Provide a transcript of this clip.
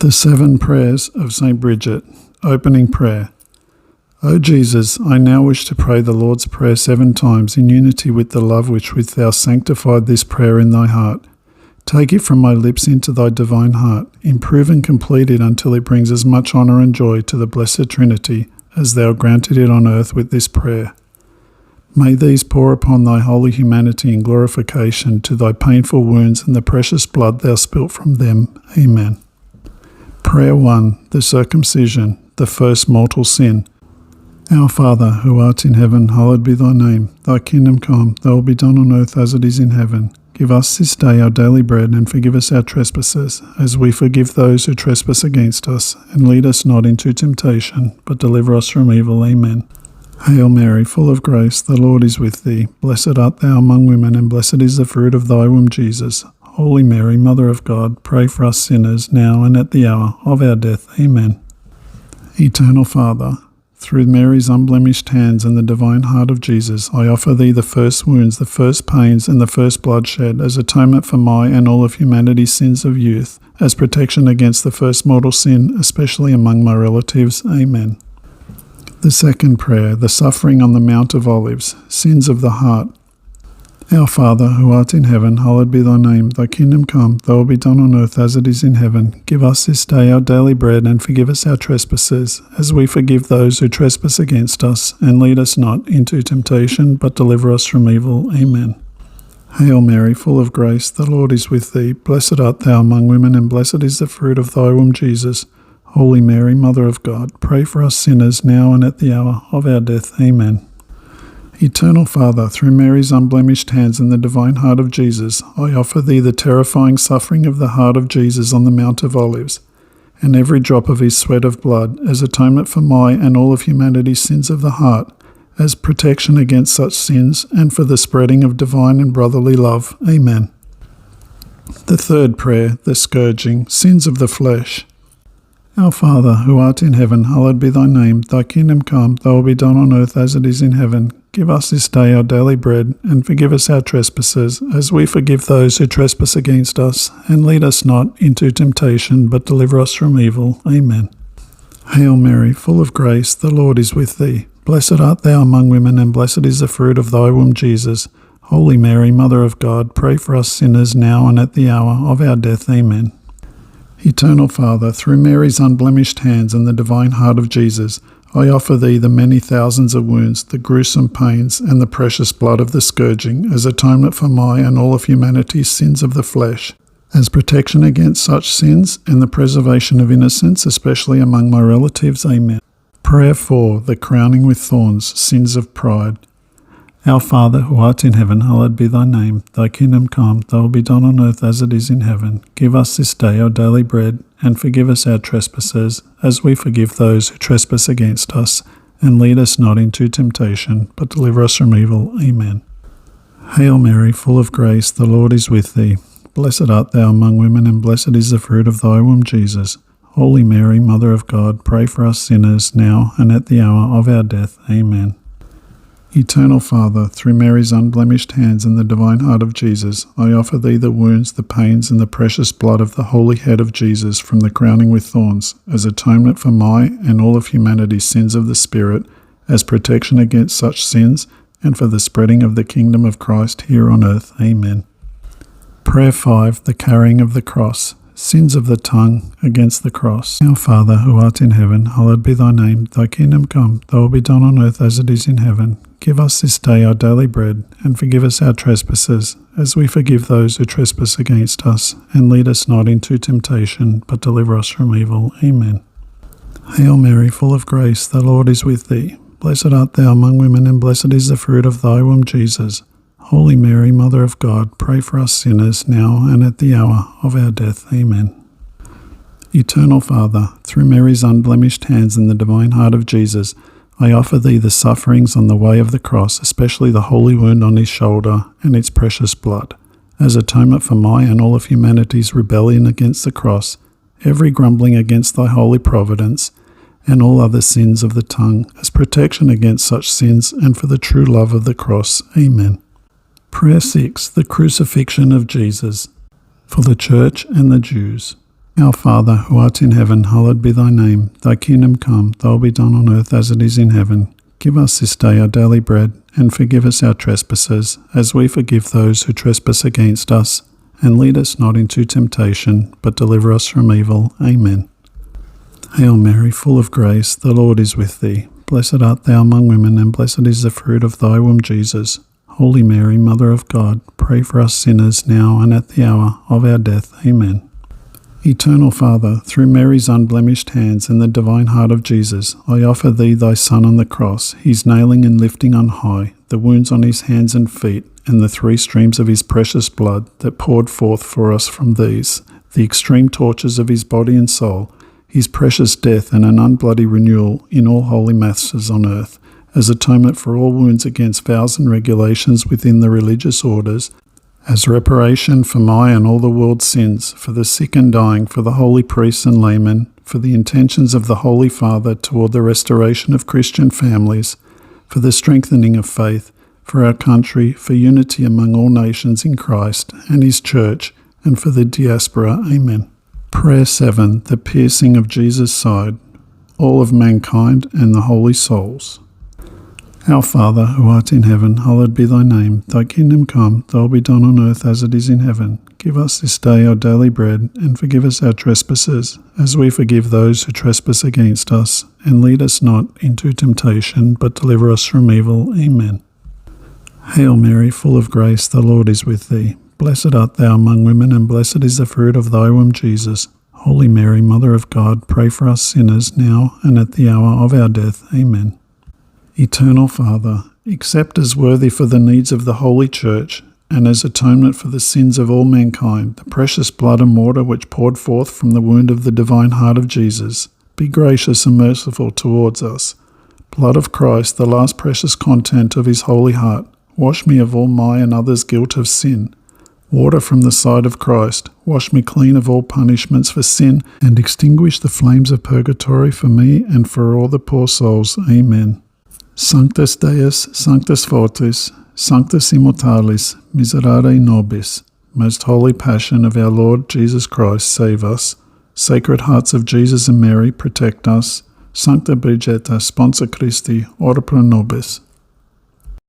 The 7 Prayers of St. Bridget. Opening Prayer. O Jesus, I now wish to pray the Lord's Prayer 7 times in unity with the love which thou sanctified this prayer in thy heart. Take it from my lips into thy divine heart. Improve and complete it until it brings as much honour and joy to the Blessed Trinity as thou granted it on earth with this prayer. May these pour upon thy holy humanity in glorification to thy painful wounds and the precious blood thou spilt from them. Amen. Prayer 1. The Circumcision, the first mortal sin. Our Father, who art in heaven, hallowed be thy name. Thy kingdom come, thy will be done on earth as it is in heaven. Give us this day our daily bread, and forgive us our trespasses, as we forgive those who trespass against us. And lead us not into temptation, but deliver us from evil. Amen. Hail Mary, full of grace, the Lord is with thee. Blessed art thou among women, and blessed is the fruit of thy womb, Jesus. Holy Mary, Mother of God, pray for us sinners, now and at the hour of our death. Amen. Eternal Father, through Mary's unblemished hands and the divine heart of Jesus, I offer thee the first wounds, the first pains, and the first bloodshed, as atonement for my and all of humanity's sins of youth, as protection against the first mortal sin, especially among my relatives. Amen. The second prayer, the suffering on the Mount of Olives, sins of the heart. Our Father, who art in heaven, hallowed be thy name. Thy kingdom come, thy will be done on earth as it is in heaven. Give us this day our daily bread, and forgive us our trespasses, as we forgive those who trespass against us. And lead us not into temptation, but deliver us from evil. Amen. Hail Mary, full of grace, the Lord is with thee. Blessed art thou among women, and blessed is the fruit of thy womb, Jesus. Holy Mary, Mother of God, pray for us sinners, now and at the hour of our death. Amen. Eternal Father, through Mary's unblemished hands and the divine heart of Jesus, I offer thee the terrifying suffering of the heart of Jesus on the Mount of Olives, and every drop of his sweat of blood, as atonement for my and all of humanity's sins of the heart, as protection against such sins, and for the spreading of divine and brotherly love. Amen. The third prayer, the scourging, sins of the flesh. Our Father, who art in heaven, hallowed be thy name. Thy kingdom come, thy will be done on earth as it is in heaven. Give us this day our daily bread, and forgive us our trespasses, as we forgive those who trespass against us. And lead us not into temptation, but deliver us from evil. Amen. Hail Mary, full of grace, the Lord is with thee. Blessed art thou among women, and blessed is the fruit of thy womb, Jesus. Holy Mary, Mother of God, pray for us sinners, now and at the hour of our death. Amen. Eternal Father, through Mary's unblemished hands and the divine heart of Jesus, I offer thee the many thousands of wounds, the gruesome pains, and the precious blood of the scourging, as atonement for my and all of humanity's sins of the flesh, as protection against such sins and the preservation of innocence, especially among my relatives. Amen. Prayer 4. The crowning with thorns, sins of pride. Our Father, who art in heaven, hallowed be thy name. Thy kingdom come, thy will be done on earth as it is in heaven. Give us this day our daily bread, and forgive us our trespasses, as we forgive those who trespass against us. And lead us not into temptation, but deliver us from evil. Amen. Hail Mary, full of grace, the Lord is with thee. Blessed art thou among women, and blessed is the fruit of thy womb, Jesus. Holy Mary, Mother of God, pray for us sinners, now and at the hour of our death. Amen. Eternal Father, through Mary's unblemished hands and the divine heart of Jesus, I offer thee the wounds, the pains, and the precious blood of the holy head of Jesus from the crowning with thorns, as atonement for my and all of humanity's sins of the Spirit, as protection against such sins, and for the spreading of the kingdom of Christ here on earth. Amen. Prayer 5. The carrying of the cross. Sins of the tongue against the cross. Our Father, who art in heaven, hallowed be thy name. Thy kingdom come, thy will be done on earth as it is in heaven. Give us this day our daily bread, and forgive us our trespasses, as we forgive those who trespass against us. And lead us not into temptation, but deliver us from evil. Amen. Hail Mary, full of grace, the Lord is with thee. Blessed art thou among women, and blessed is the fruit of thy womb, Jesus. Holy Mary, Mother of God, pray for us sinners, now and at the hour of our death. Amen. Eternal Father, through Mary's unblemished hands and the divine heart of Jesus, I offer thee the sufferings on the way of the cross, especially the holy wound on his shoulder and its precious blood, as atonement for my and all of humanity's rebellion against the cross, every grumbling against thy holy providence, and all other sins of the tongue, as protection against such sins and for the true love of the cross. Amen. Prayer 6. The Crucifixion of Jesus. For the Church and the Jews. Our Father, who art in heaven, hallowed be thy name. Thy kingdom come, thy will be done on earth as it is in heaven. Give us this day our daily bread, and forgive us our trespasses, as we forgive those who trespass against us. And lead us not into temptation, but deliver us from evil. Amen. Hail Mary, full of grace, the Lord is with thee. Blessed art thou among women, and blessed is the fruit of thy womb, Jesus. Holy Mary, Mother of God, pray for us sinners now and at the hour of our death. Amen. Eternal Father, through Mary's unblemished hands and the divine heart of Jesus, I offer thee thy Son on the cross, his nailing and lifting on high, the wounds on his hands and feet, and the 3 streams of his precious blood that poured forth for us from these, the extreme tortures of his body and soul, his precious death and an unbloody renewal in all holy masses on earth, as atonement for all wounds against vows and regulations within the religious orders, as reparation for my and all the world's sins, for the sick and dying, for the holy priests and laymen, for the intentions of the Holy Father toward the restoration of Christian families, for the strengthening of faith, for our country, for unity among all nations in Christ and his church, and for the diaspora. Amen. Prayer 7. The piercing of Jesus' side, all of mankind and the holy souls. Our Father, who art in heaven, hallowed be thy name. Thy kingdom come, thy will be done on earth as it is in heaven. Give us this day our daily bread, and forgive us our trespasses, as we forgive those who trespass against us. And lead us not into temptation, but deliver us from evil. Amen. Hail Mary, full of grace, the Lord is with thee. Blessed art thou among women, and blessed is the fruit of thy womb, Jesus. Holy Mary, Mother of God, pray for us sinners, now and at the hour of our death. Amen. Eternal Father, accept as worthy for the needs of the Holy Church, and as atonement for the sins of all mankind, the precious blood and water which poured forth from the wound of the divine heart of Jesus. Be gracious and merciful towards us. Blood of Christ, the last precious content of his holy heart, wash me of all my and others' guilt of sin. Water from the side of Christ, wash me clean of all punishments for sin, and extinguish the flames of purgatory for me and for all the poor souls. Amen. Sanctus Deus, Sanctus Fortis, Sanctus Immortalis, Miserere Nobis. Most Holy Passion of our Lord Jesus Christ, save us. Sacred Hearts of Jesus and Mary, protect us. Sancta Bridget, Sponsor Christi, ora pro nobis.